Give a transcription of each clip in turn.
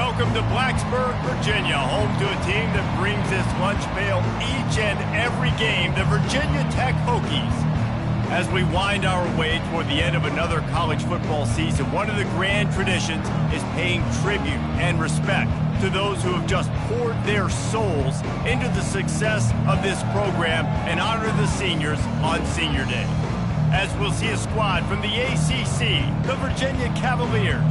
Welcome to Blacksburg, Virginia, home to a team that brings this lunch pail each and every game, the Virginia Tech Hokies. As we wind our way toward the end of another college football season, one of the grand traditions is paying tribute and respect to those who have just poured their souls into the success of this program and honor the seniors on Senior Day. As we'll see a squad from the ACC, the Virginia Cavaliers,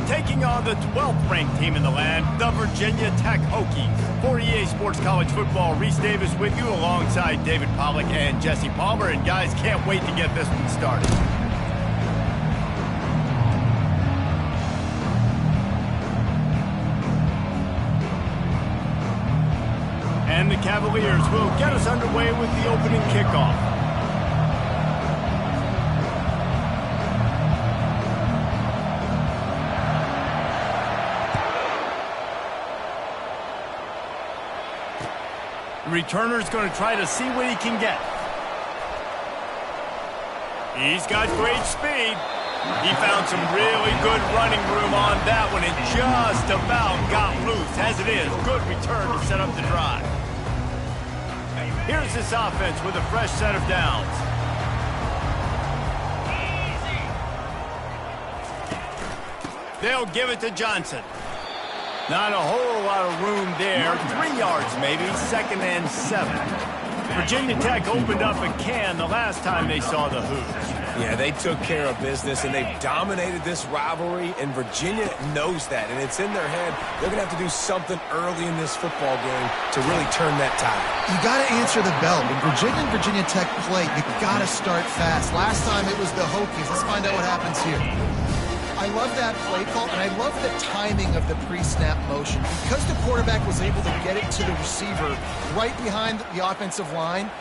taking on the 12th ranked team in the land, the Virginia Tech Hokies. For EA Sports College Football, Reese Davis with you alongside David Pollack and Jesse Palmer. And guys, can't wait to get this one started. And the Cavaliers will get us underway with the opening kickoff. Returner's going to try to see what he can get. He's got great speed. He found some really good running room on that one and just about got loose. As it is, good return to set up the drive. Here's this offense with a fresh set of downs. They'll give it to Johnson. Not a whole lot of room there. 3 yards maybe, 2nd and 7. Virginia Tech opened up a can the last time they saw the Hoos. Yeah, they took care of business, and they've dominated this rivalry, and Virginia knows that, and it's in their head. They're going to have to do something early in this football game to really turn that tide. You got to answer the bell. When Virginia and Virginia Tech play, you got to start fast. Last time it was the Hokies. Let's find out what happens here. I love that play call, and I love the timing of the pre-snap motion. Because the quarterback was able to get it to the receiver right behind the offensive line,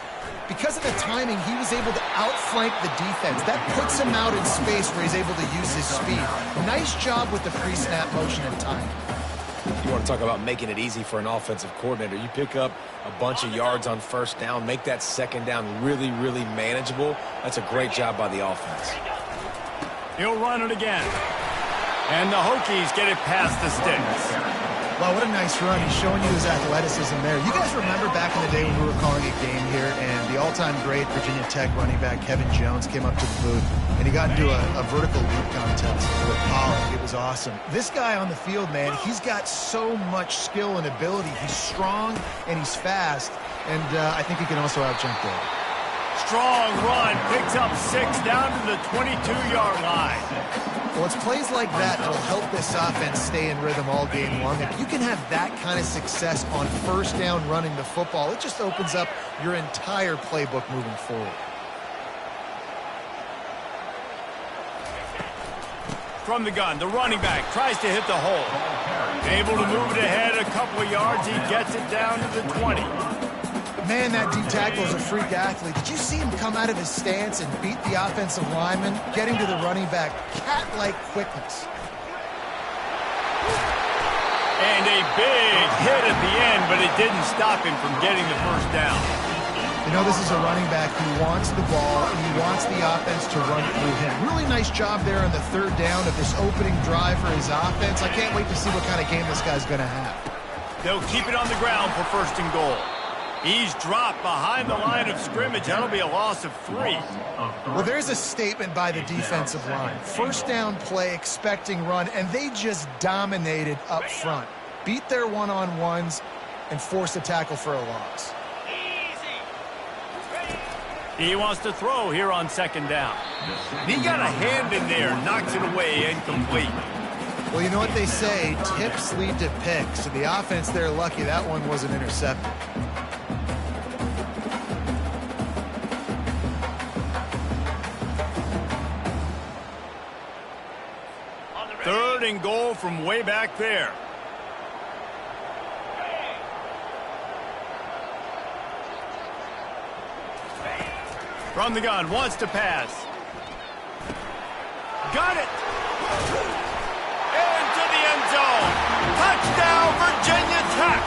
because of the timing, he was able to outflank the defense. That puts him out in space where he's able to use his speed. Nice job with the pre-snap motion and timing. You want to talk about making it easy for an offensive coordinator. You pick up a bunch of yards on first down, make that second down really, really manageable. That's a great job by the offense. He'll run it again. And the Hokies get it past the sticks. Wow, what a nice run. He's showing you his athleticism there. You guys remember back in the day when we were calling a game here and the all-time great Virginia Tech running back Kevin Jones came up to the booth and he got into a vertical leap contest with Pollack. It was awesome. This guy on the field, man, he's got so much skill and ability. He's strong and he's fast, and I think he can also out-jump there. Strong run, picks up 6 down to the 22-yard line. Well, it's plays like that that will help this offense stay in rhythm all game long. If you can have that kind of success on first down running the football, it just opens up your entire playbook moving forward. From the gun, the running back tries to hit the hole. Able to move it ahead a couple of yards. He gets it down to the 20. Man, that D-tackle is a freak athlete. Did you see him come out of his stance and beat the offensive lineman, getting to the running back? Cat-like quickness. And a big hit at the end, but it didn't stop him from getting the first down. You know, this is a running back who wants the ball, and he wants the offense to run through him. Really nice job there on the third down of this opening drive for his offense. I can't wait to see what kind of game this guy's going to have. They'll keep it on the ground for 1st and goal. He's dropped behind the line of scrimmage. That'll be a loss of 3. Well, there's a statement by the defensive line. First down play, expecting run, and they just dominated up front. Beat their one-on-ones and forced a tackle for a loss. He wants to throw here on 2nd down. He got a hand in there, knocks it away, incomplete. Well, you know what they say, tips lead to picks. So the offense, they're lucky that one wasn't intercepted. 3rd and goal from way back there. From the gun, wants to pass. Got it! Into the end zone. Touchdown, Virginia Tech!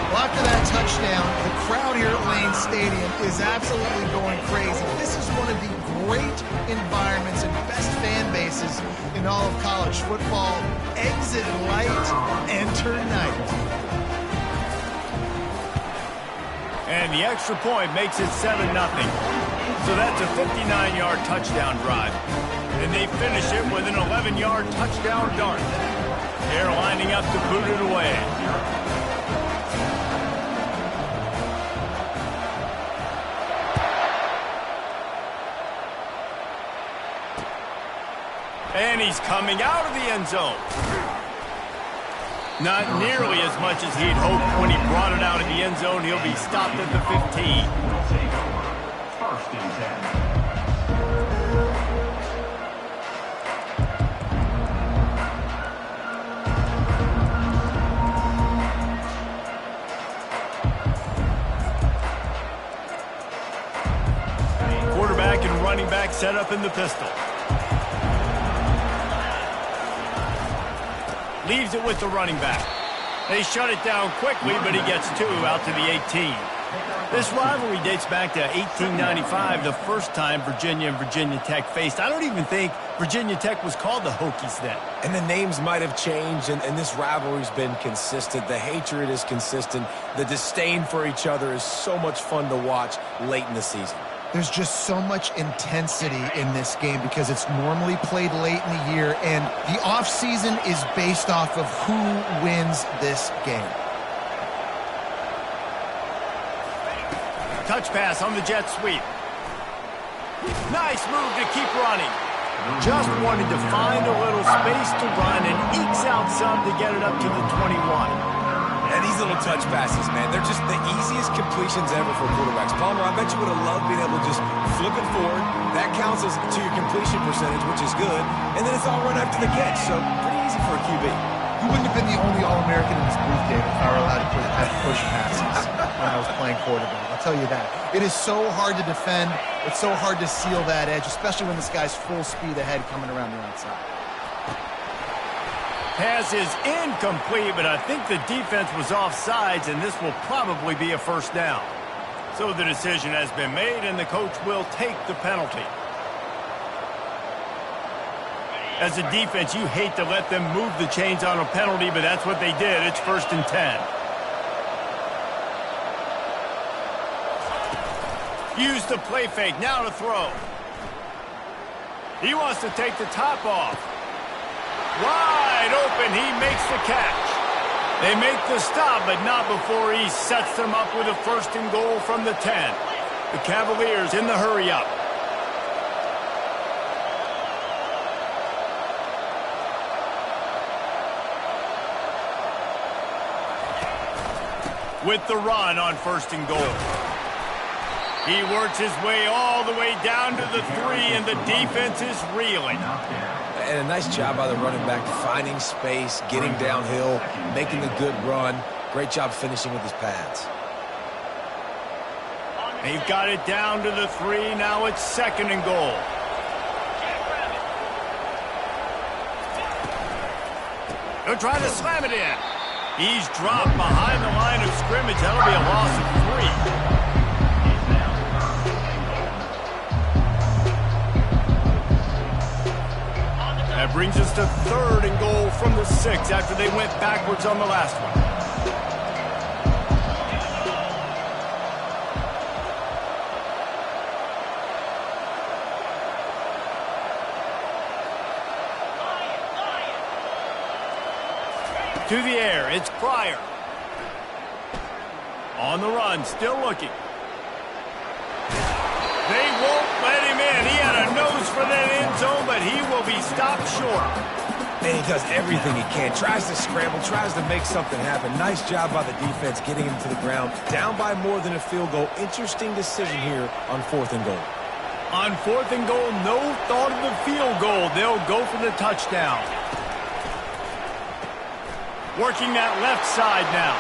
Well, after that touchdown, the crowd here at Lane Stadium is absolutely going crazy. This is one of the great environments and best fan bases in in all of college football. Exit light, enter night. And the extra point makes it 7-0. So that's a 59-yard touchdown drive. And they finish it with an 11-yard touchdown dart. They're lining up to boot it away. And he's coming out of the end zone. Not nearly as much as he'd hoped when he brought it out of the end zone. He'll be stopped at the 15. First and 10. Quarterback and running back set up in the pistol. Leaves it with the running back. They shut it down quickly, but he gets 2 out to the 18. This rivalry dates back to 1895, the first time Virginia and Virginia Tech faced. I don't even think Virginia Tech was called the Hokies then. And the names might have changed, and this rivalry's been consistent. The hatred is consistent. The disdain for each other is so much fun to watch late in the season. There's just so much intensity in this game because it's normally played late in the year, and the offseason is based off of who wins this game. Touch pass on the jet sweep. Nice move to keep running. Just wanted to find a little space to run and ekes out some to get it up to the 21. And these little touch passes, man, they're just the easiest completions ever for quarterbacks. Palmer, I bet you would have loved being able to just flip it forward. That counts as to your completion percentage, which is good. And then it's all run after the catch, so pretty easy for a QB. You wouldn't have been the only All-American in this booth, David, if I were allowed to have push passes when I was playing quarterback. I'll tell you that. It is so hard to defend. It's so hard to seal that edge, especially when this guy's full speed ahead coming around the outside. Pass is incomplete, but I think the defense was offsides, and this will probably be a first down. So the decision has been made, and the coach will take the penalty. As a defense, you hate to let them move the chains on a penalty, but that's what they did. It's 1st and 10. Use the play fake, now to throw. He wants to take the top off. Wide open, he makes the catch. They make the stop, but not before he sets them up with a 1st and goal from the 10. The Cavaliers in the hurry-up. With the run on 1st and goal. He works his way all the way down to the 3, and the defense is reeling. And a nice job by the running back, finding space, getting downhill, making a good run. Great job finishing with his pads. They've got it down to the 3. Now it's 2nd and goal. They'll try to slam it in. He's dropped behind the line of scrimmage. That'll be a loss of 3. That brings us to 3rd and goal from the 6 after they went backwards on the last one. To the air, it's Pryor. On the run, still looking. They won't let him in. He had a nose for that end zone, but he will be stopped short. And he does everything he can. Tries to scramble, tries to make something happen. Nice job by the defense getting him to the ground. Down by more than a field goal. Interesting decision here on 4th and goal. On 4th and goal, no thought of the field goal. They'll go for the touchdown. Working that left side now.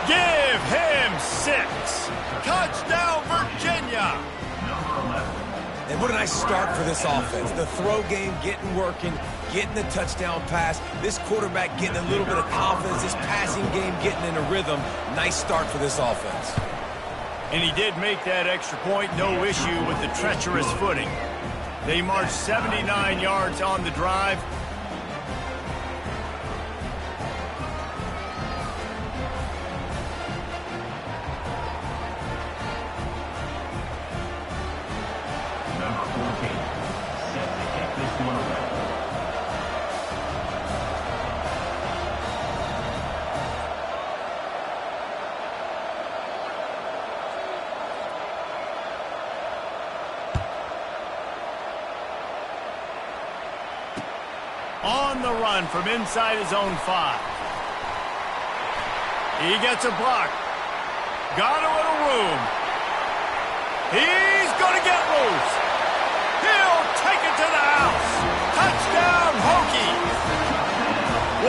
Give him 6. Touchdown, Virginia. And what a nice start for this offense. The throw game getting working, getting the touchdown pass. This quarterback getting a little bit of confidence. This passing game getting in a rhythm. Nice start for this offense. And he did make that extra point. No issue with the treacherous footing. They marched 79 yards on the drive. Number 14, set to kick this one away. On the run from inside his own 5. He gets a block. Got a little room. He's going to get loose. He'll take it to the house. Touchdown, Hokies.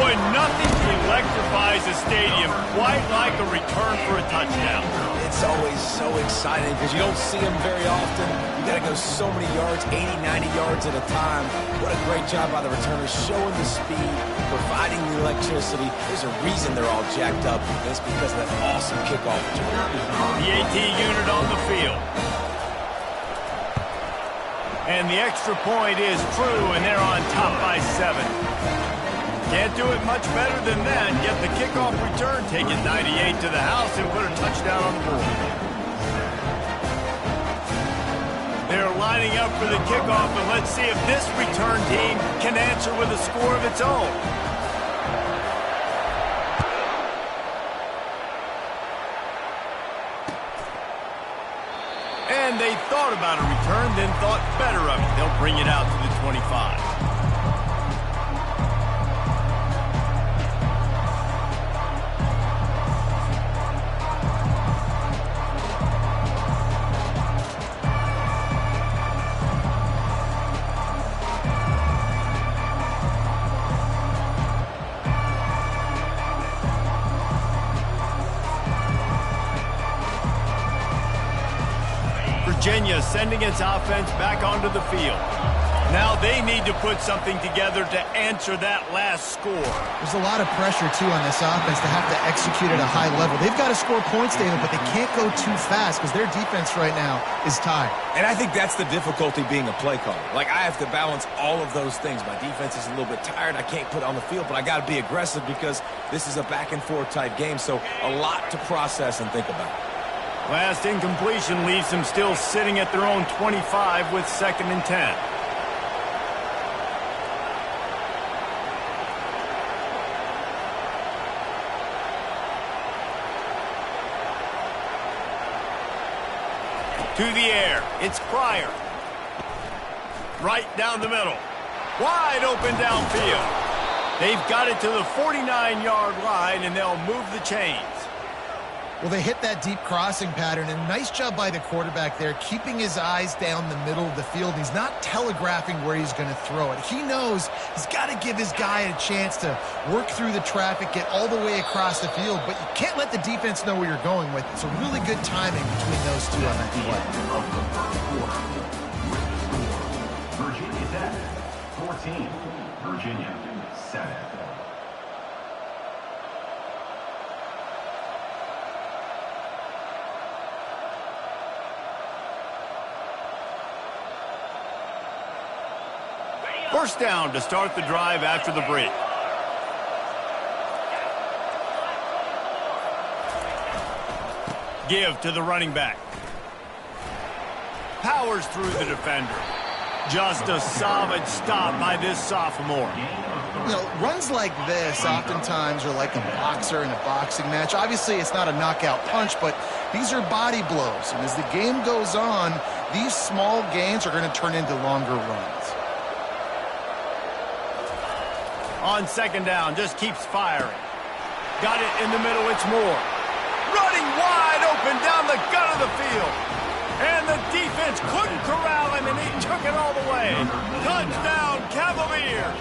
Boy, nothing electrifies a stadium quite like a return for a touchdown. It's always so exciting because you don't see them very often. You got to go so many yards, 80, 90 yards at a time. What a great job by the returners, showing the speed, providing the electricity. There's a reason they're all jacked up, and it's because of that awesome kickoff return. The AT unit on the field. And the extra point is true, and they're on top by 7. Can't do it much better than that. Get the kickoff return, take it 98 to the house, and put a touchdown on the board. They're lining up for the kickoff, and let's see if this return team can answer with a score of its own. And they thought about a return, then thought better of it. They'll bring it out to the 25. Virginia sending its offense back onto the field. Now they need to put something together to answer that last score. There's a lot of pressure, too, on this offense to have to execute at a high level. They've got to score points, David, but they can't go too fast because their defense right now is tired. And I think that's the difficulty being a play caller. Like, I have to balance all of those things. My defense is a little bit tired. I can't put it on the field, but I got to be aggressive because this is a back-and-forth type game, so a lot to process and think about. Last incompletion leaves them still sitting at their own 25 with 2nd and 10. To the air, it's Pryor. Right down the middle. Wide open downfield. They've got it to the 49-yard line, and they'll move the chains. Well, they hit that deep crossing pattern, and nice job by the quarterback there, keeping his eyes down the middle of the field. He's not telegraphing where he's going to throw it. He knows he's got to give his guy a chance to work through the traffic, get all the way across the field, but you can't let the defense know where you're going with it. So really good timing between those two on that play. Virginia Tech, 14. Virginia, 7. First down to start the drive after the break. Give to the running back. Powers through the defender. Just a solid stop by this sophomore. You know, runs like this oftentimes are like a boxer in a boxing match. Obviously, it's not a knockout punch, but these are body blows. And as the game goes on, these small gains are going to turn into longer runs. On 2nd down, just keeps firing. Got it in the middle, it's Moore. Running wide open down the gut of the field. And the defense couldn't corral him, and he took it all the way. Touchdown, Cavaliers!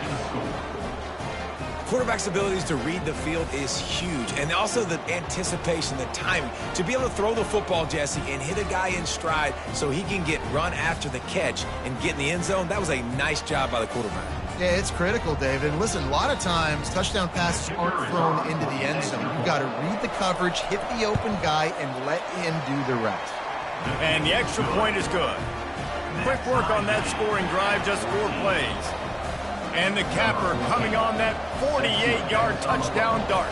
Quarterback's abilities to read the field is huge, and also the anticipation, the timing. To be able to throw the football, Jesse, and hit a guy in stride so he can get run after the catch and get in the end zone, that was a nice job by the quarterback. Yeah, it's critical, David. And listen, a lot of times touchdown passes aren't thrown into the end zone. You've got to read the coverage, hit the open guy, and let him do the rest. And the extra point is good. Quick work on that scoring drive, just 4 plays. And the capper coming on that 48-yard touchdown dart.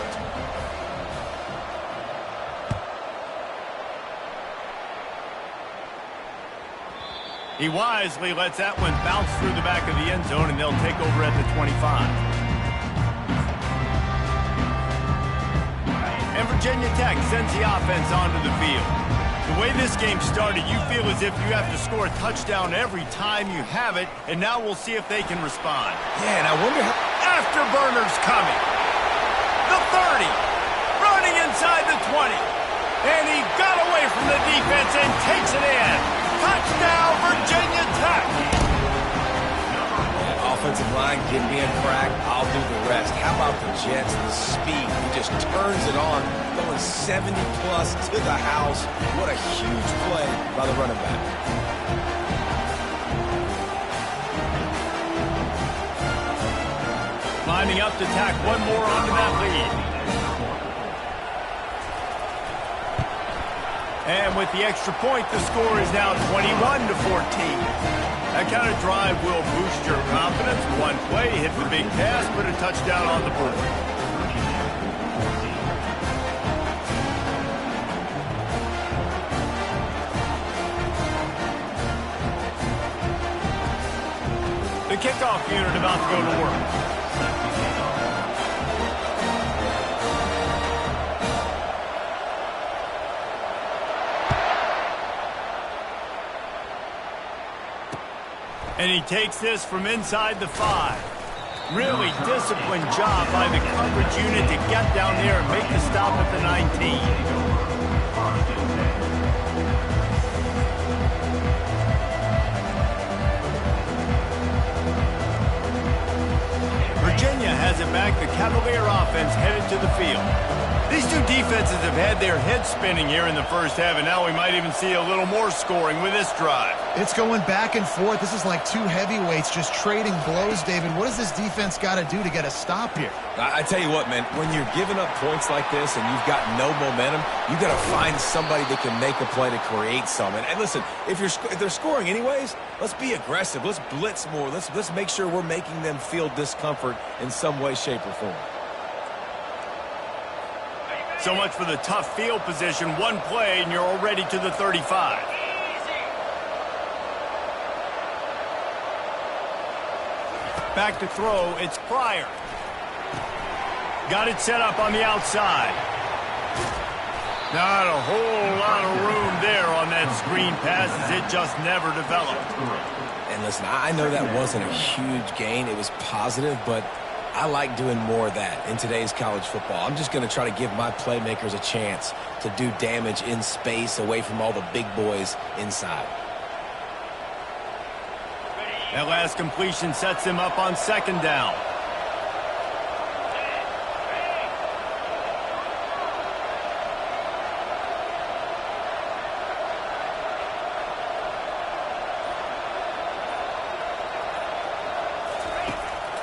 He wisely lets that one bounce through the back of the end zone, and they'll take over at the 25. And Virginia Tech sends the offense onto the field. The way this game started, you feel as if you have to score a touchdown every time you have it, and now we'll see if they can respond. Yeah, and I wonder how... Afterburners coming. The 30. Running inside the 20. And he got away from the defense and takes it in. Touchdown, Virginia Tech. Offensive line, give me a crack, I'll do the rest. How about the Jets, the speed? He just turns it on, going 70-plus to the house. What a huge play by the running back. Lining up to tack one more onto that lead. And with the extra point, the score is now 21-14. That kind of drive will boost your confidence. One play, hit the big pass, put a touchdown on the board. The kickoff unit about to go to work. And he takes this from inside the 5. Really disciplined job by the coverage unit to get down there and make the stop at the 19. Virginia has it back. The Cavalier offense headed to the field. These two defenses have had their heads spinning here in the first half, and now we might even see a little more scoring with this drive. It's going back and forth. This is like two heavyweights just trading blows, David. What does this defense got to do to get a stop here? I tell you what, man, when you're giving up points like this and you've got no momentum, you got to find somebody that can make a play to create some. And listen, if they're scoring anyways, let's be aggressive. Let's blitz more. Let's make sure we're making them feel discomfort in some way, shape, or form. So much for the tough field position. One play, and you're already to the 35. Back to throw, it's Pryor. Got it set up on the outside. Not a whole lot of room there on that screen pass as it just never developed. And listen, I know that wasn't a huge gain. It was positive, but I like doing more of that in today's college football. I'm just going to try to give my playmakers a chance to do damage in space away from all the big boys inside. That last completion sets him up on second down.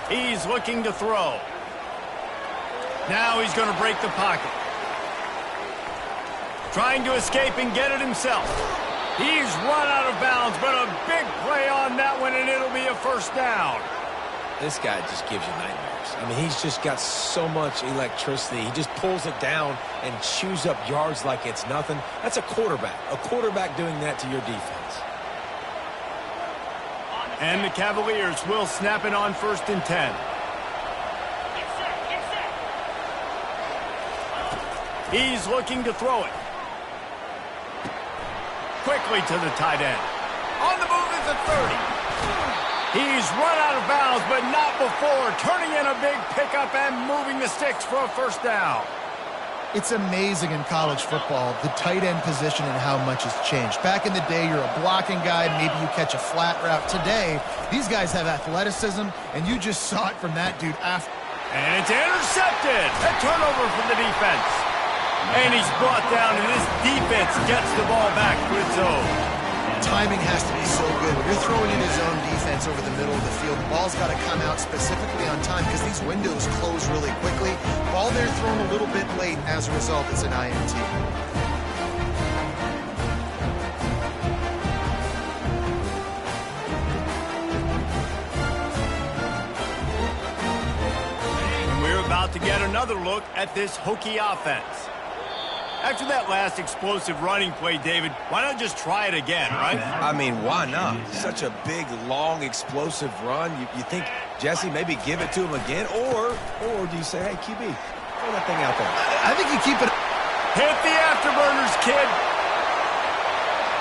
He's looking to throw. Now he's going to break the pocket. Trying to escape and get it himself. He's run out of bounds, but a big play on that one, and it'll be a first down. This guy just gives you nightmares. I mean, he's just got so much electricity. He just pulls it down and chews up yards like it's nothing. That's a quarterback. A quarterback doing that to your defense. And the Cavaliers will snap it on 1st and 10. He's looking to throw it. Quickly to the tight end. On the move is the 30. He's run out of bounds, but not before. Turning in a big pickup and moving the sticks for a first down. It's amazing in college football, the tight end position and how much has changed. Back in the day, you're a blocking guy, maybe you catch a flat route. Today, these guys have athleticism, and you just saw it from that dude after. And it's intercepted. A turnover from the defense. And he's brought down, and this defense gets the ball back to its own. Timing has to be so good. When you're throwing in his own defense over the middle of the field, the ball's got to come out specifically on time because these windows close really quickly. Ball there thrown a little bit late. As a result, it's an INT. about to get another look at this Hokie offense. After that last explosive running play, David, why not just try it again, right? I mean, why not? Such a big, long, explosive run. You think, Jesse, maybe give it to him again? Or do you say, hey, QB, throw that thing out there? I think you keep it. Hit the afterburners, kid.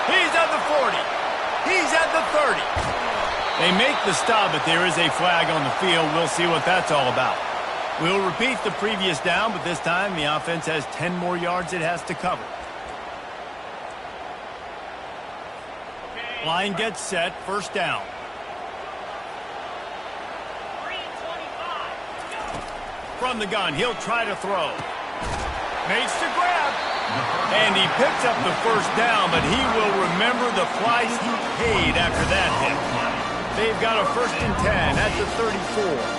He's at the 40. He's at the 30. They make the stop, but there is a flag on the field. We'll see what that's all about. We'll repeat the previous down, but this time the offense has 10 more yards it has to cover. Line gets set, first down. From the gun, he'll try to throw. Makes the grab. And he picks up the first down, but he will remember the price he paid after that hit. They've got a 1st and 10 at the 34.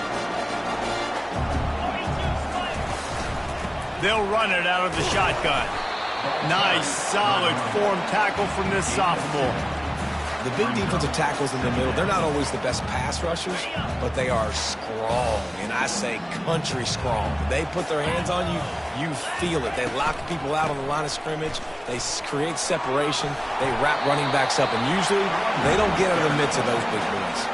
They'll run it out of the shotgun. Nice, solid form tackle from this sophomore. The big defensive tackles in the middle, they're not always the best pass rushers, but they are strong, and I say country strong. They put their hands on you, you feel it. They lock people out on the line of scrimmage. They create separation. They wrap running backs up, and usually they don't get out of the midst of those big boys.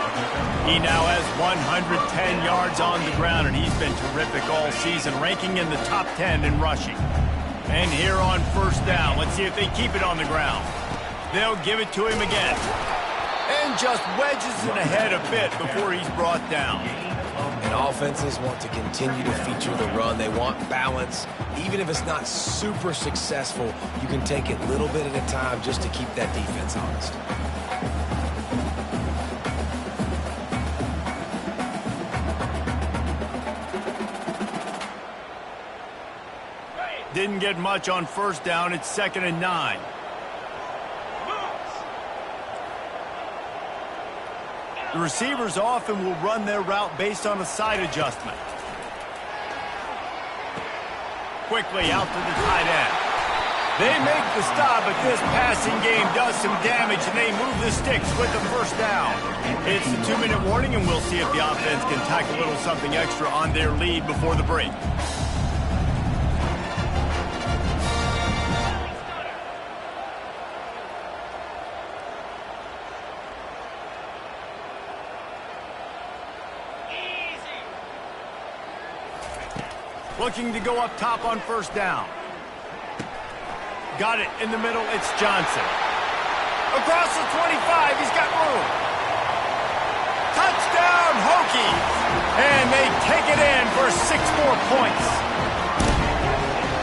He now has 110 yards on the ground, and he's been terrific all season, ranking in the top 10 in rushing. And here on first down, let's see if they keep it on the ground. They'll give it to him again. And just wedges it ahead a bit before he's brought down. And offenses want to continue to feature the run. They want balance. Even if it's not super successful, you can take it little bit at a time just to keep that defense honest. Didn't get much on first down. It's 2nd and 9. The receivers often will run their route based on a side adjustment. Quickly out to the tight end. They make the stop, but this passing game does some damage, and they move the sticks with the first down. It's the 2-minute warning, and we'll see if the offense can tack a little something extra on their lead before the break. Looking to go up top on first down. Got it in the middle. It's Johnson. Across the 25. He's got room. Touchdown, Hokies. And they take it in for 6 more points.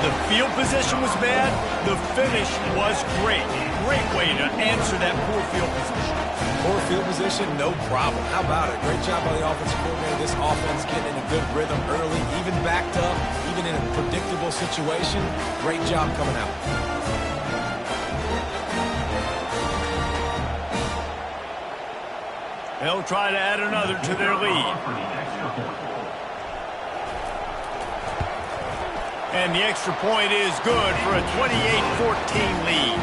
The field position was bad. The finish was great. Great way to answer that poor field position. Poor field position, no problem. How about it? Great job by the offensive coordinator. This offense getting in a good rhythm early, even backed up, even in a predictable situation. Great job coming out. They'll try to add another to their lead. And the extra point is good for a 28-14 lead.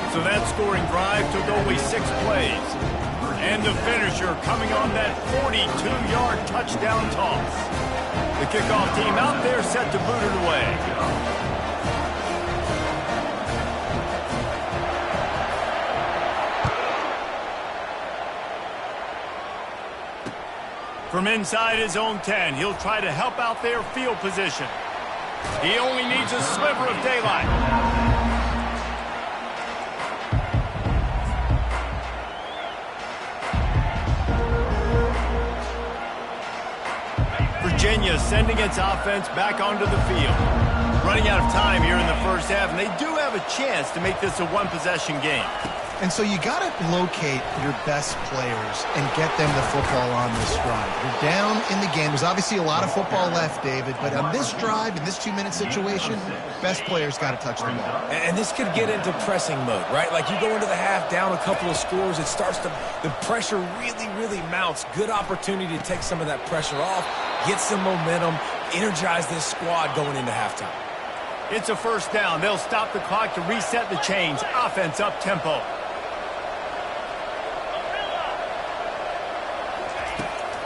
So that scoring drive took only 6 plays. And the finisher coming on that 42-yard touchdown toss. The kickoff team out there set to boot it away. From inside his own 10, he'll try to help out their field position. He only needs a sliver of daylight. Virginia sending its offense back onto the field. Running out of time here in the first half, and they do have a chance to make this a one-possession game. And so you got to locate your best players and get them the football on this drive. You're down in the game. There's obviously a lot of football left, David, but on this drive, in this 2-minute situation, best players got to touch the ball. And this could get into pressing mode, right? Like you go into the half down a couple of scores, it starts to, the pressure really mounts. Good opportunity to take some of that pressure off, get some momentum, energize this squad going into halftime. It's a first down. They'll stop the clock to reset the chains. Offense up tempo.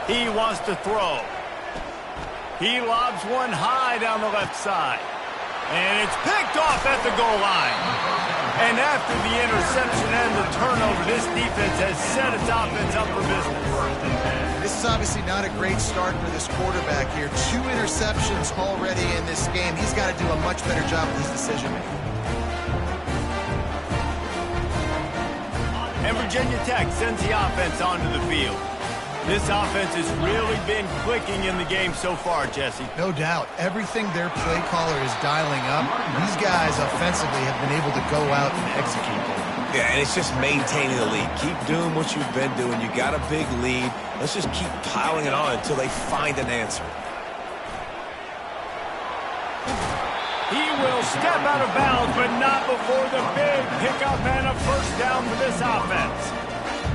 He wants to throw. He lobs one high down the left side. And it's picked off at the goal line. And after the interception and the turnover, this defense has set its offense up for business. This is obviously not a great start for this quarterback here. 2 interceptions already in this game. He's got to do a much better job with his decision-making. And Virginia Tech sends the offense onto the field. This offense has really been clicking in the game so far, Jesse. No doubt. Everything their play caller is dialing up, these guys offensively have been able to go out and execute. Yeah, and it's just maintaining the lead. Keep doing what you've been doing. You got a big lead. Let's just keep piling it on until they find an answer. He will step out of bounds, but not before the big pickup and a first down for this offense.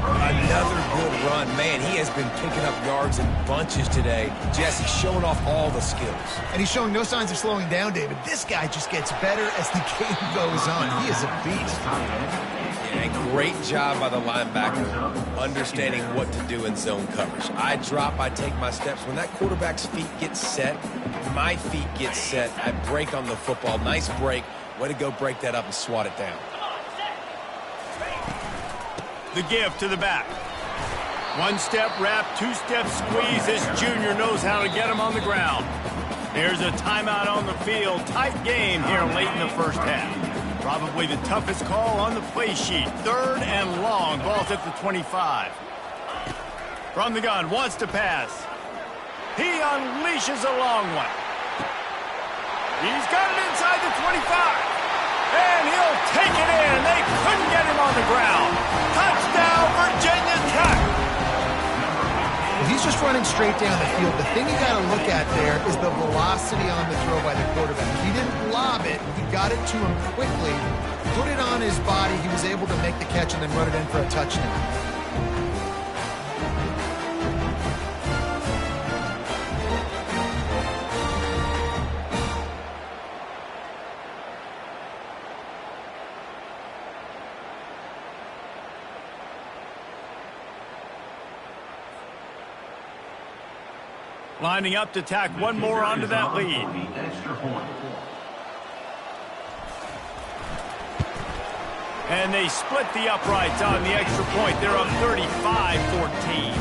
Another good run. Man, he has been picking up yards in bunches today. Jesse showing off all the skills. And he's showing no signs of slowing down, David. This guy just gets better as the game goes on. He is a beast. Yeah, and great job by the linebacker understanding what to do in zone coverage. I drop, I take my steps. When that quarterback's feet get set, my feet get set. I break on the football. Nice break. Way to go break that up and swat it down. The give to the back. 1-step wrap, 2-step squeeze. This junior knows how to get him on the ground. There's a timeout on the field. Tight game here late in the first half. Probably the toughest call on the play sheet. 3rd and long. Ball's at the 25. From the gun, wants to pass. He unleashes a long one. He's got it inside the 25. And he'll take it in. They couldn't get him on the ground. Touchdown, Virginia Tech. He's just running straight down the field. The thing you got to look at there is the velocity on the throw by the quarterback. He didn't lob it. He got it to him quickly, put it on his body. He was able to make the catch and then run it in for a touchdown. Lining up to tack one more onto that lead. And they split the uprights on the extra point. They're up 35-14.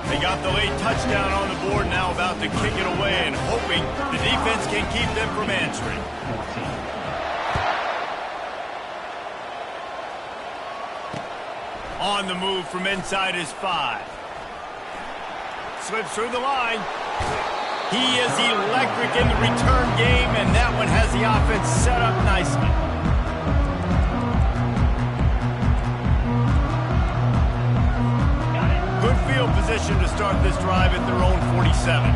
They got the late touchdown on the board, now about to kick it away and hoping the defense can keep them from answering. On the move from inside his 5. Slips through the line. He is electric in the return game, and that one has the offense set up nicely. Good field position to start this drive at their own 47.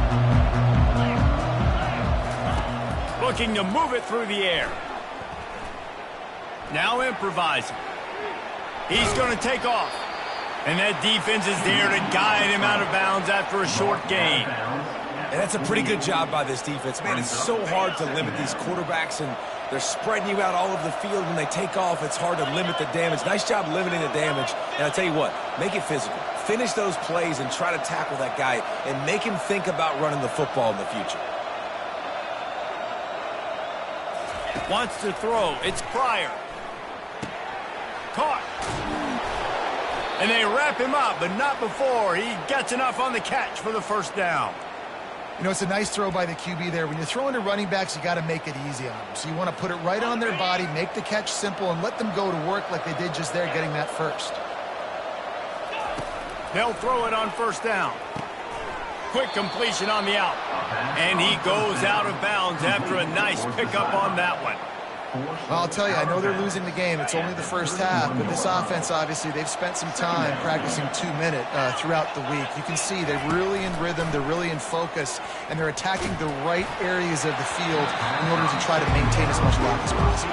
Looking to move it through the air. Now improvising. He's going to take off. And that defense is there to guide him out of bounds after a short gain. And that's a pretty good job by this defense. Man, it's so hard to limit these quarterbacks, and they're spreading you out all over the field. When they take off, it's hard to limit the damage. Nice job limiting the damage. And I'll tell you what, make it physical. Finish those plays and try to tackle that guy and make him think about running the football in the future. Wants to throw. It's Pryor. Caught. And they wrap him up, but not before he gets enough on the catch for the first down. You know, it's a nice throw by the QB there. When you're throwing to running backs, you got to make it easy on them. So you want to put it right on their body, make the catch simple, and let them go to work like they did just there, getting that first. They'll throw it on first down. Quick completion on the out. And he goes out of bounds after a nice pickup on that one. Well, I'll tell you, I know they're losing the game. It's only the first half, but this offense, obviously, they've spent some time practicing 2-minute throughout the week. You can see they're really in rhythm, they're really in focus, and they're attacking the right areas of the field in order to try to maintain as much lock as possible.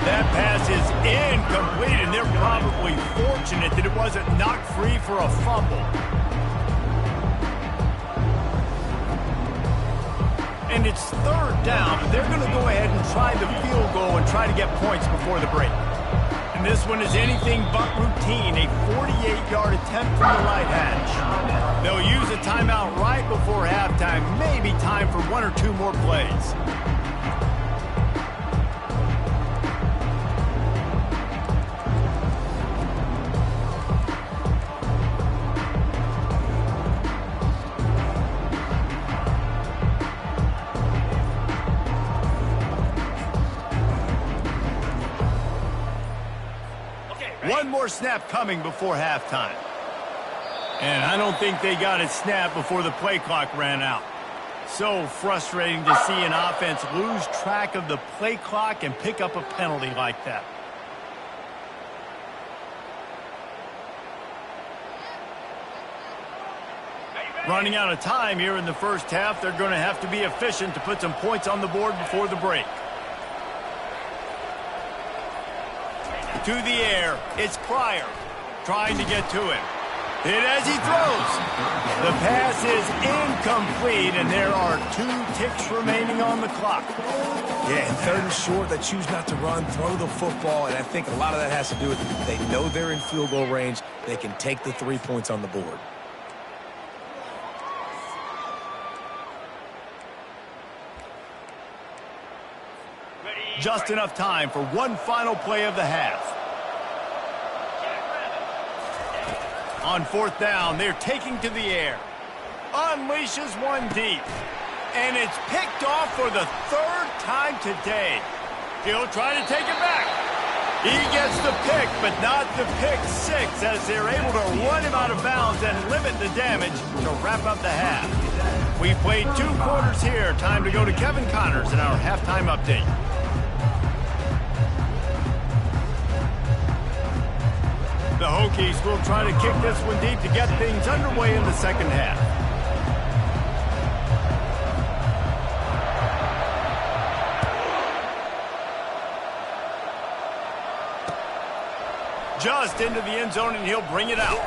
That pass is incomplete, and they're probably fortunate that it wasn't knocked free for a fumble. And it's third down, but they're going to go ahead and try the field goal and try to get points before the break. And And this one is anything but routine, a 48-yard attempt from the right hash. They'll use a timeout right before halftime, maybe time for one or two more plays. One more snap coming before halftime. And I don't think they got it snapped before the play clock ran out. So frustrating to see an offense lose track of the play clock and pick up a penalty like that. Running out of time here in the first half, they're going to have to be efficient to put some points on the board before the break. To the air, it's Pryor trying to get to him. Hit as he throws. The pass is incomplete, and there are 2 ticks remaining on the clock. Yeah, and 3rd and short, they choose not to run, throw the football, and I think a lot of that has to do with they know they're in field goal range. They can take the 3 points on the board. Just enough time for one final play of the half. On 4th down, they're taking to the air. Unleashes one deep. And it's picked off for the 3rd time today. He'll try to take it back. He gets the pick, but not the pick 6, as they're able to run him out of bounds and limit the damage to wrap up the half. We played 2 quarters here. Time to go to Kevin Connors in our halftime update. The Hokies will try to kick this one deep to get things underway in the second half. Just into the end zone, and he'll bring it out.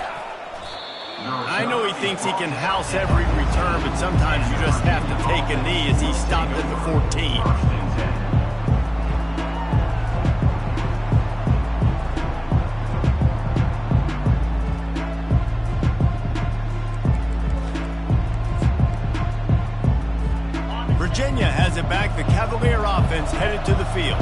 I know he thinks he can house every return, but sometimes you just have to take a knee as he stopped at the 14. Virginia has it back. The Cavalier offense headed to the field.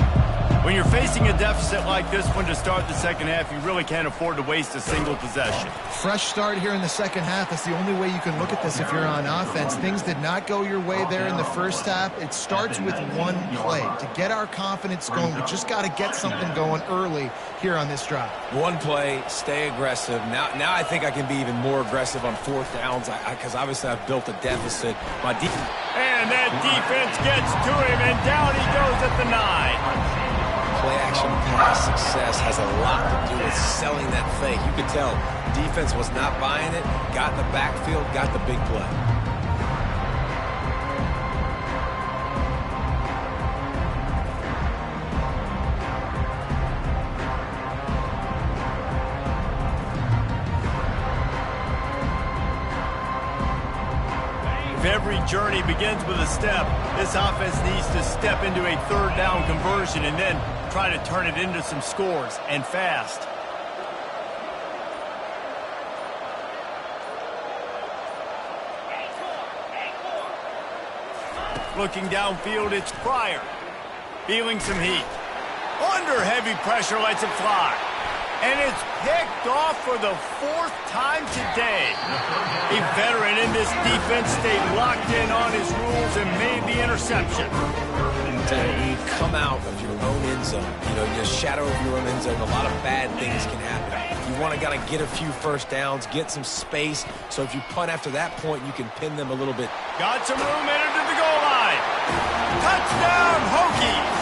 When you're facing a deficit like this one to start the second half, you really can't afford to waste a single possession. Fresh start here in the second half. That's the only way you can look at this if you're on offense. Things did not go your way there in the first half. It starts with one play. To get our confidence going, we just got to get something going early here on this drive. One play, stay aggressive. Now I think I can be even more aggressive on 4th downs because obviously I've built a deficit. And that defense gets to him, and down he goes at the 9. Play-action pass success has a lot to do with selling that fake. You could tell defense was not buying it, got in the backfield, got the big play. Every journey begins with a step. This offense needs to step into a 3rd down conversion and then try to turn it into some scores, and fast. Looking downfield, it's Pryor. Feeling some heat. Under heavy pressure, lets it fly. And it's picked off for the 4th time today. A veteran in this defense stayed locked in on his rules and made the interception. You come out of your own end zone, the shadow of your own end zone, a lot of bad things can happen. You want to get a few first downs, get some space, so if you punt after that point, you can pin them a little bit. Got some room, entered to the goal line. Touchdown, Hokies!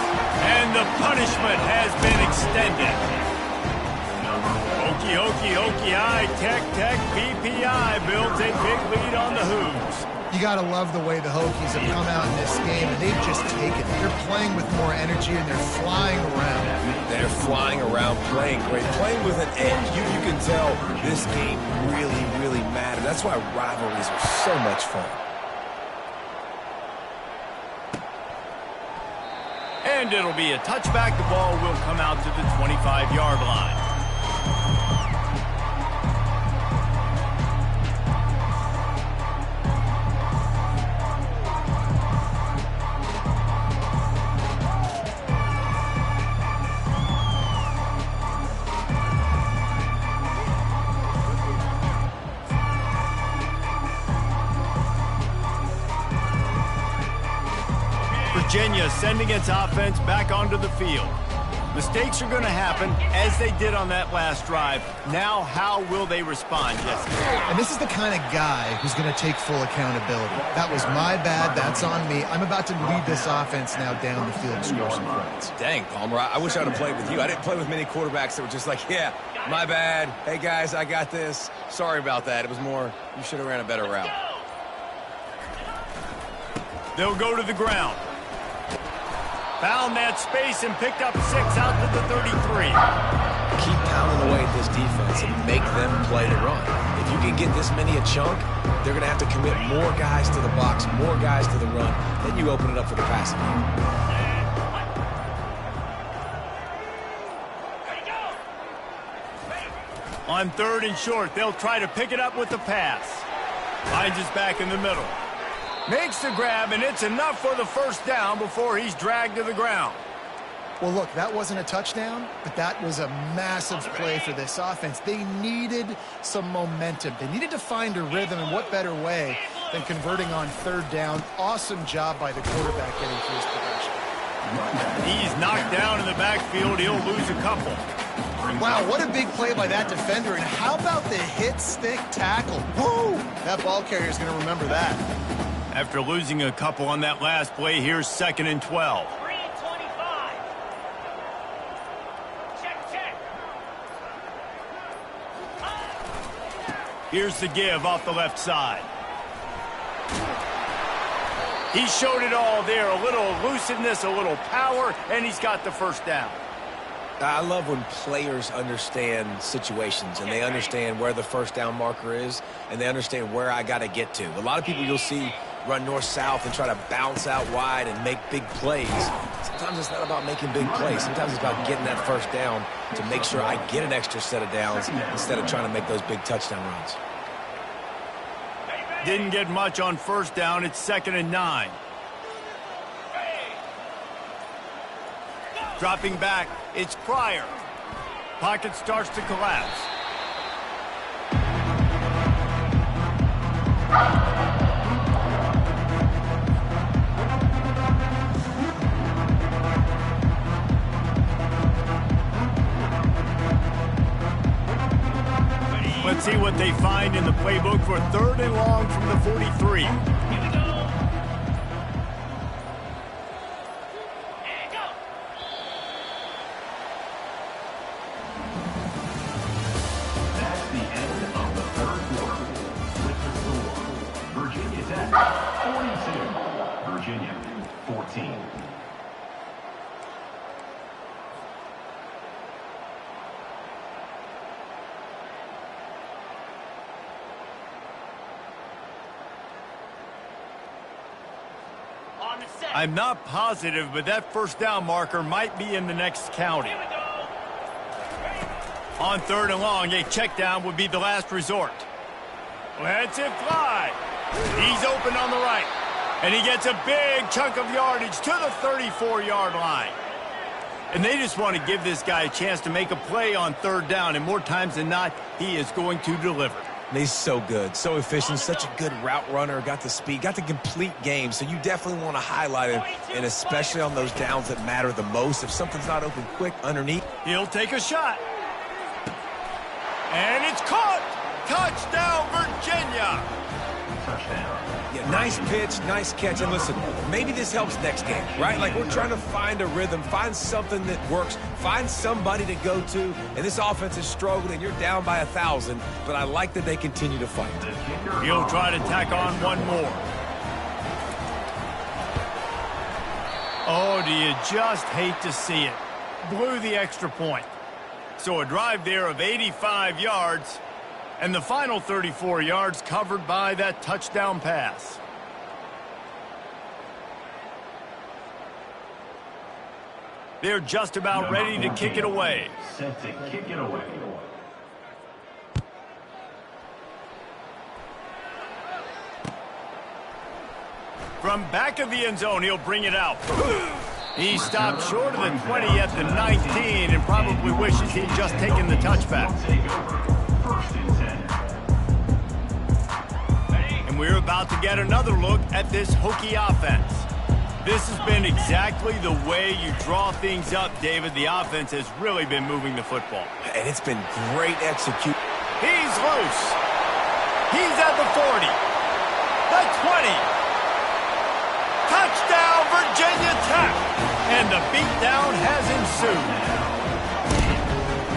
And the punishment has been extended. Hokie, high-tech, BPI builds a big lead on the Hoos. You got to love the way the Hokies have come out in this game, and they've just taken it. They're playing with more energy, and they're flying around. They're flying around, playing great, playing with an edge. You can tell this game really, really matters. That's why rivalries are so much fun. And it'll be a touchback. The ball will come out to the 25-yard line. Virginia sending its offense back onto the field. Mistakes are going to happen, as they did on that last drive. Now, how will they respond, Jesse? And this is the kind of guy who's going to take full accountability. That was my bad. That's on me. I'm about to lead this offense now down the field and score some points. Dang, Palmer, I wish I would have played with you. I didn't play with many quarterbacks that were just like, yeah, my bad. Hey, guys, I got this. Sorry about that. It was more, you should have ran a better route. They'll go to the ground. Found that space and picked up 6 out to the 33. Keep pounding away at this defense and make them play the run. If you can get this many a chunk, they're going to have to commit more guys to the box, more guys to the run. Then you open it up for the passing game. On 3rd and short, they'll try to pick it up with the pass. Finds his back in the middle. Makes the grab, and it's enough for the first down before he's dragged to the ground. Well, look, that wasn't a touchdown, but that was a massive play for this offense. They needed some momentum. They needed to find a rhythm, and what better way than converting on 3rd down. Awesome job by the quarterback getting through his progression. He's knocked down in the backfield. He'll lose a couple. Wow, what a big play by that defender. And how about the hit-stick tackle? Woo! That ball carrier is going to remember that. After losing a couple on that last play, here's 2nd and 12. 3-25. Check. Here's the give off the left side. He showed it all there. A little elusiveness, a little power, and he's got the first down. I love when players understand situations and they understand where the first down marker is and they understand where I got to get to. A lot of people you'll see run north-south and try to bounce out wide and make big plays. Sometimes it's not about making big plays. Sometimes it's about getting that first down to make sure I get an extra set of downs instead of trying to make those big touchdown runs. Didn't get much on first down. It's 2nd and 9. Dropping back, it's Pryor. Pocket starts to collapse. Let's see what they find in the playbook for 3rd and long from the 43. That's the end of the 3rd quarter. With the score, Virginia Tech 42, Virginia 14. I'm not positive, but that first down marker might be in the next county. On 3rd and long, a check down would be the last resort. Lets it fly. He's open on the right. And he gets a big chunk of yardage to the 34-yard line. And they just want to give this guy a chance to make a play on 3rd down. And more times than not, he is going to deliver. And he's so good, so efficient, such a good route runner, got the speed, got the complete game. So you definitely want to highlight him, and especially on those downs that matter the most. If something's not open quick underneath, he'll take a shot. And it's caught. Touchdown, Virginia. Touchdown. Yeah, nice pitch, nice catch. And listen, maybe this helps next game, right? Like we're trying to find a rhythm, find something that works, find somebody to go to. And this offense is struggling, and you're down by 1,000. But I like that they continue to fight. He'll try to tack on one more. Oh, do you just hate to see it? Blew the extra point. So a drive there of 85 yards. And the final 34 yards covered by that touchdown pass. They're just about ready to kick it away. Set to kick it away. From back of the end zone, he'll bring it out. He stopped short of the 20 at the 19 and probably wishes he'd just taken the touchback. First and 10. And we're about to get another look at this Hokie offense. This has been exactly the way you draw things up, David. The offense has really been moving the football. And it's been great execution. He's loose. He's at the 40. The 20. Touchdown, Virginia Tech! And the beatdown has ensued.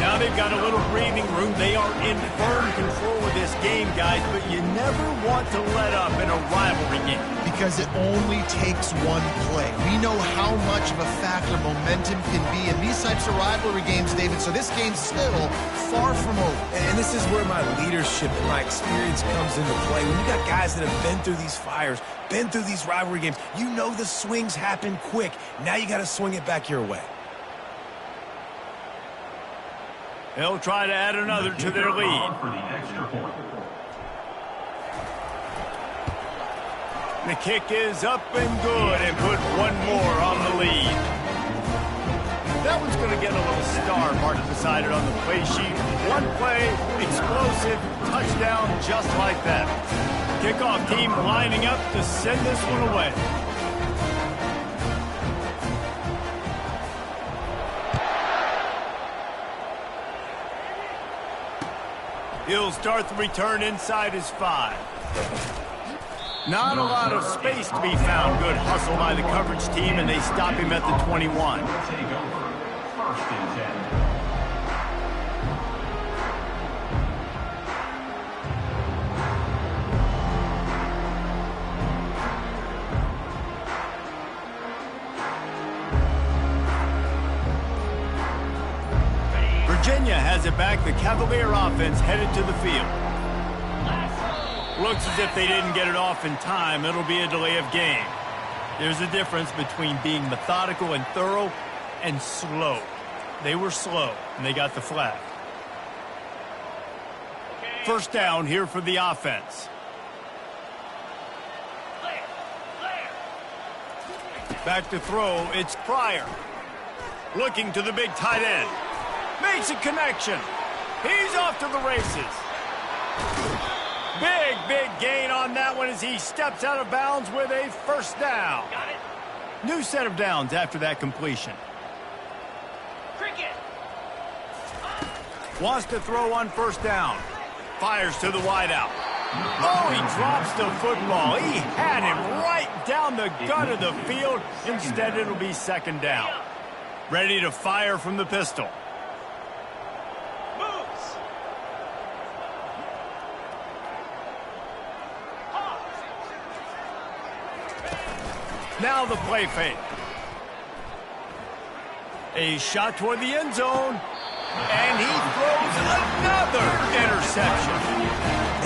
Now they've got a little breathing room. They are in firm control of this game, guys, but you never want to let up in a rivalry game. Because it only takes one play. We know how much of a factor momentum can be in these types of rivalry games, David, so this game's still far from over. And this is where my leadership and my experience comes into play. When you got guys that have been through these fires, been through these rivalry games, you know the swings happen quick. Now you got to swing it back your way. They'll try to add another to their lead. For the extra point. The kick is up and good and put one more on the lead. That one's going to get a little star marked beside it on the play sheet. One play, explosive, touchdown just like that. Kickoff team lining up to send this one away. He'll start the return inside his 5. Not a lot of space to be found. Good hustle by the coverage team, and they stop him at the 21. Take over. First and 10. Virginia has it back. The Cavalier offense headed to the field. Looks as if they didn't get it off in time. It'll be a delay of game. There's a difference between being methodical and thorough and slow. They were slow, and they got the flag. First down here for the offense. Back to throw, it's Pryor. Looking to the big tight end. Makes a connection. He's off to the races. Big gain on that one as he steps out of bounds with a first down. Got it. New set of downs after that completion. Cricket. Wants to throw on first down. Fires to the wideout. Oh, he drops the football. He had him right down the gut of the field. Instead, it'll be second down. Ready to fire from the pistol. Moves. Now the play fake. A shot toward the end zone. And he throws another interception.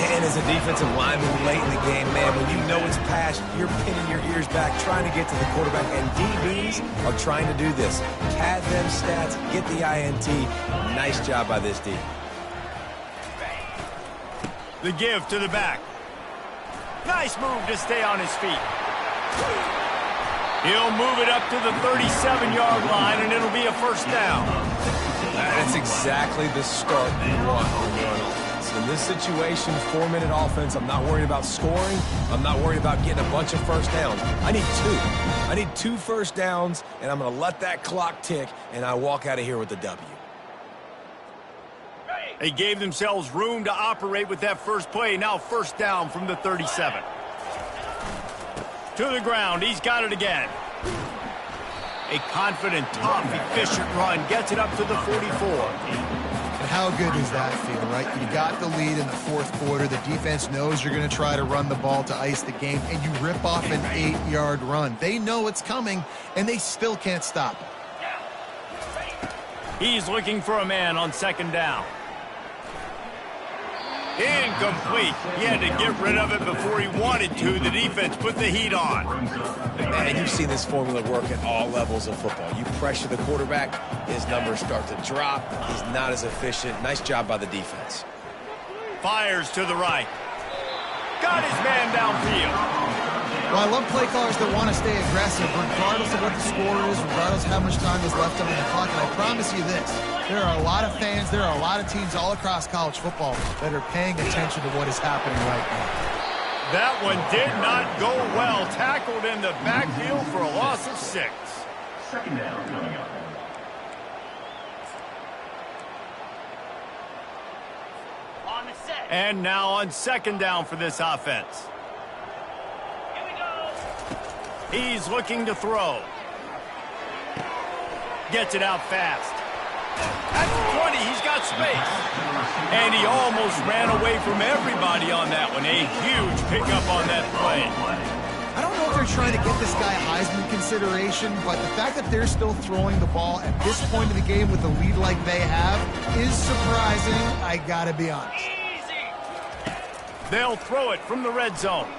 And as a defensive lineman late in the game, man, when you know it's past, you're pinning your ears back, trying to get to the quarterback. And DBs are trying to do this. Pad them stats, get the INT. Nice job by this D. The give to the back. Nice move to stay on his feet. He'll move it up to the 37-yard line, and it'll be a first down. That's exactly the start you want on your offense. In this situation, 4-minute offense, I'm not worried about scoring. I'm not worried about getting a bunch of first downs. I need 2. I need 2 first downs, and I'm going to let that clock tick, and I walk out of here with a W. They gave themselves room to operate with that first play. Now first down from the 37. To the ground. He's got it again. A confident, tough, efficient run. Gets it up to the 44. And how good does that feel, right? You got the lead in the fourth quarter. The defense knows you're going to try to run the ball to ice the game, and you rip off an 8-yard run. They know it's coming, and they still can't stop it. He's looking for a man on second down. Incomplete. He had to get rid of it before he wanted to. The defense put the heat on. Man, you've seen this formula work at all levels of football. You pressure the quarterback, his numbers start to drop. He's not as efficient. Nice job by the defense. Fires to the right. Got his man downfield. Well, I love play callers that want to stay aggressive regardless of what the score is, regardless of how much time is left on the clock. And I promise you this, there are a lot of fans, there are a lot of teams all across college football that are paying attention to what is happening right now. That one did not go well. Tackled in the backfield for a loss of 6. Second down coming up. On the set. And now on second down for this offense. Here we go. He's looking to throw. Gets it out fast. At the 20, he's got space. And he almost ran away from everybody on that one. A huge pickup on that play. I don't know if they're trying to get this guy Heisman consideration, but the fact that they're still throwing the ball at this point of the game with the lead like they have is surprising, I gotta be honest. Easy. They'll throw it from the red zone.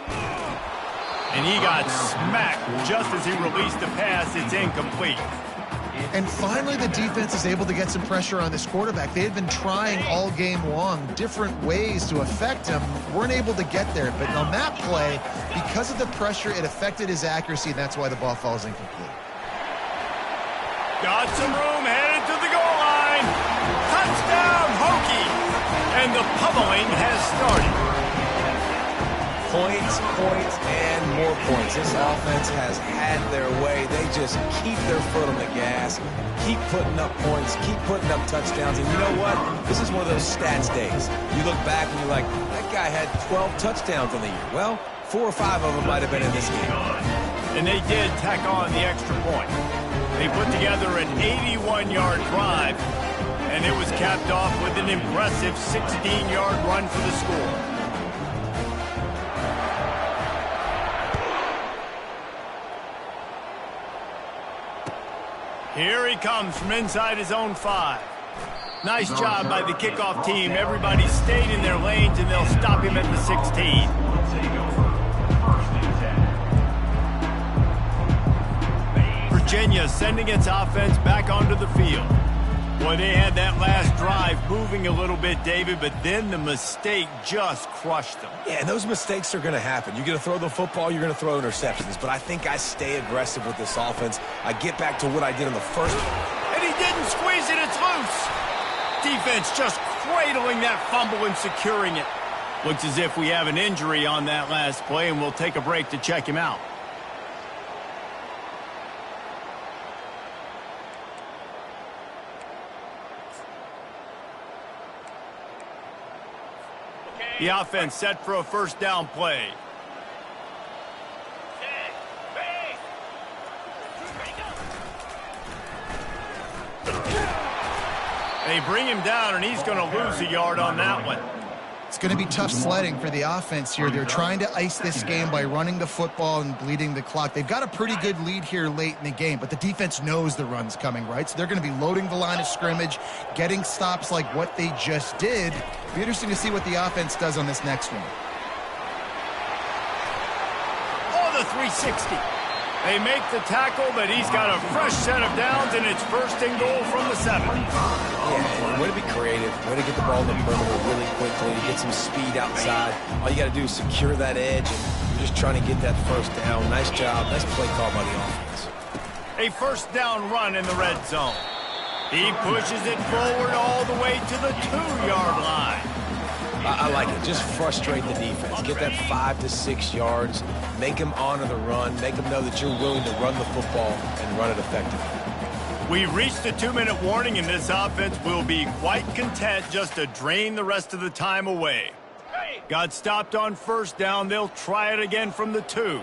And he got smacked just as he released the pass. It's incomplete. And finally, the defense is able to get some pressure on this quarterback. They had been trying all game long different ways to affect him. Weren't able to get there. But on that play, because of the pressure, it affected his accuracy, and that's why the ball falls incomplete. Got some room, headed to the goal line. Touchdown, Hokie! And the pummeling has started. Points, and more points. This offense has had their way. They just keep their foot on the gas, keep putting up points, keep putting up touchdowns. And you know what? This is one of those stats days. You look back and you're like, that guy had 12 touchdowns in the year. Well, 4 or 5 of them might have been in this game. And they did tack on the extra point. They put together an 81-yard drive, and it was capped off with an impressive 16-yard run for the score. Here he comes from inside his own 5. Nice job by the kickoff team. Everybody stayed in their lanes, and they'll stop him at the 16. Virginia sending its offense back onto the field. Boy, they had that last drive moving a little bit, David, but then the mistake just crushed them. Yeah, and those mistakes are going to happen. You're going to throw the football, you're going to throw interceptions. But I think I stay aggressive with this offense. I get back to what I did in the first. And he didn't squeeze it, it's loose. Defense just cradling that fumble and securing it. Looks as if we have an injury on that last play, and we'll take a break to check him out. The offense set for a first down play. They bring him down, and he's going to lose a yard on that one. It's going to be tough sledding for the offense here. They're trying to ice this game by running the football and bleeding the clock. They've got a pretty good lead here late in the game, but the defense knows the run's coming, right? So they're going to be loading the line of scrimmage, getting stops like what they just did. It'll be interesting to see what the offense does on this next one. Oh, the 360. They make the tackle, but he's got a fresh set of downs, and it's first and goal from the 7. Yeah, way to be creative, way to get the ball in the perimeter really quickly, get some speed outside. All you got to do is secure that edge, and you're just trying to get that first down. Nice job. Nice play call by the offense. A first down run in the red zone. He pushes it forward all the way to the 2-yard line. I like it. Just frustrate the defense. Get that 5 to 6 yards. Make them honor the run. Make them know that you're willing to run the football and run it effectively. We've reached the 2-minute warning, and this offense will be quite content just to drain the rest of the time away. Got stopped on first down. They'll try it again from the 2.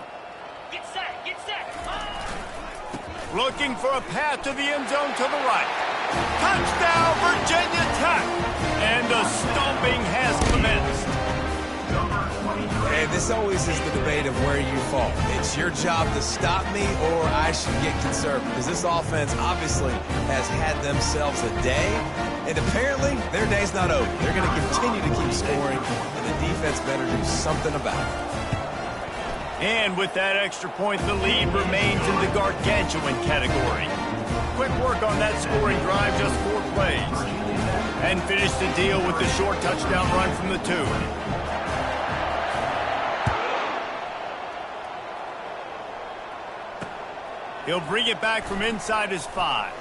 Get set, get set. Looking for a path to the end zone to the right. Touchdown, Virginia Tech! And the stomping has commenced. And this always is the debate of where you fall. It's your job to stop me, or I should get conservative. Because this offense obviously has had themselves a day, and apparently their day's not over. They're going to continue to keep scoring, and the defense better do something about it. And with that extra point, the lead remains in the gargantuan category. Quick work on that scoring drive, just 4 plays. And finish the deal with the short touchdown run from the 2. He'll bring it back from inside his 5.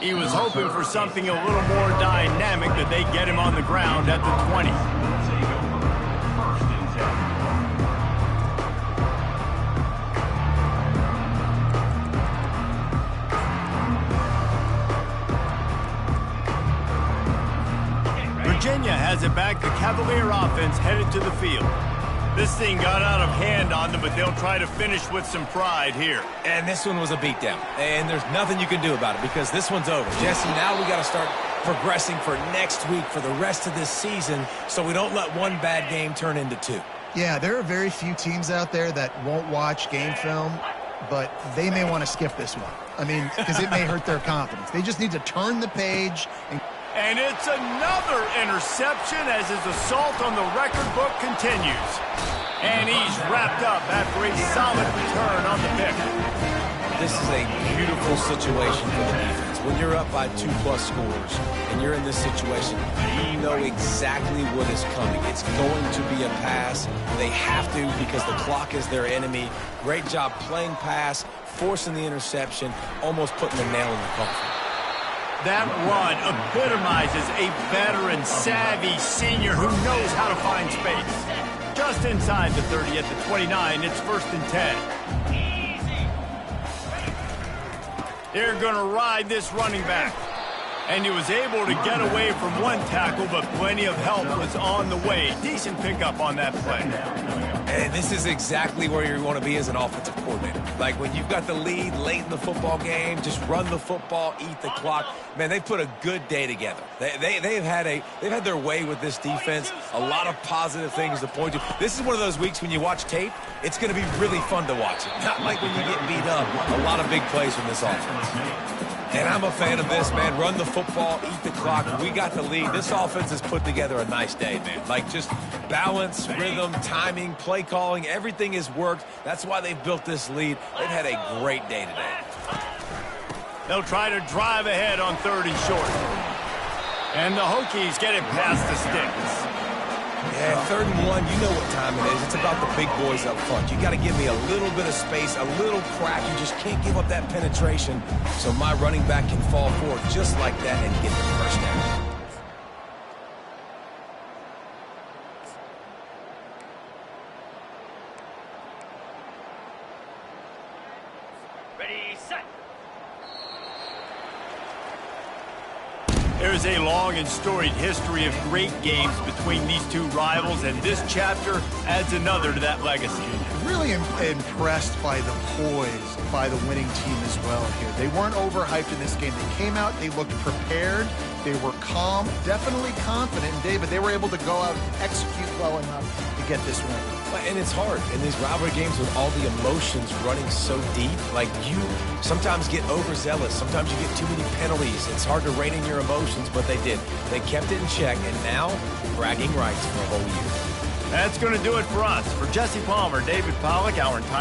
He was hoping for something a little more dynamic, but they get him on the ground at the 20. Virginia has it back. The Cavalier offense headed to the field. This thing got out of hand on them, but they'll try to finish with some pride here. And this one was a beatdown. And there's nothing you can do about it because this one's over. Jesse, now we got to start progressing for next week, for the rest of this season, so we don't let one bad game turn into 2. Yeah, there are very few teams out there that won't watch game film, but they may want to skip this one. I mean, because it may hurt their confidence. They just need to turn the page. And it's another interception as his assault on the record book continues. And he's wrapped up after a solid return on the pick. This is a beautiful situation for the defense. When you're up by 2+ scores and you're in this situation, you know exactly what is coming. It's going to be a pass. They have to because the clock is their enemy. Great job playing pass, forcing the interception, almost putting the nail in the coffin. That run epitomizes a veteran, savvy senior who knows how to find space. Just inside the 30 at the 29, it's 1st and 10. They're going to ride this running back. And he was able to get away from one tackle, but plenty of help was on the way. Decent pickup on that play. And this is exactly where you want to be as an offensive coordinator. Like when you've got the lead late in the football game, just run the football, eat the clock. Man, they've put a good day together. They've had their way with this defense. A lot of positive things to point to. This is one of those weeks when you watch tape, it's going to be really fun to watch it. Not like when you get beat up. A lot of big plays from this offense. And I'm a fan of this, man. Run the football, eat the clock. We got the lead. This offense has put together a nice day, man. Like just balance, rhythm, timing, play calling, everything has worked. That's why they've built this lead. They've had a great day today. They'll try to drive ahead on 3rd and short. And the Hokies get it past the sticks. Yeah, 3rd and 1, you know what time it is. It's about the big boys up front. You got to give me a little bit of space, a little crack. You just can't give up that penetration so my running back can fall forward just like that and get the first down. Ready, set. There's a long and storied history of great games between these two rivals, and this chapter adds another to that legacy. Really impressed by the poise by the winning team as well here. They weren't overhyped in this game. They came out, they looked prepared, they were calm, definitely confident, and David, they were able to go out and execute well enough to get this win. And it's hard in these rivalry games with all the emotions running so deep. Like you sometimes get overzealous. Sometimes you get too many penalties. It's hard to rein in your emotions, but they did. They kept it in check, and now bragging rights for a whole year. That's going to do it for us. For Jesse Palmer, David Pollack, our entire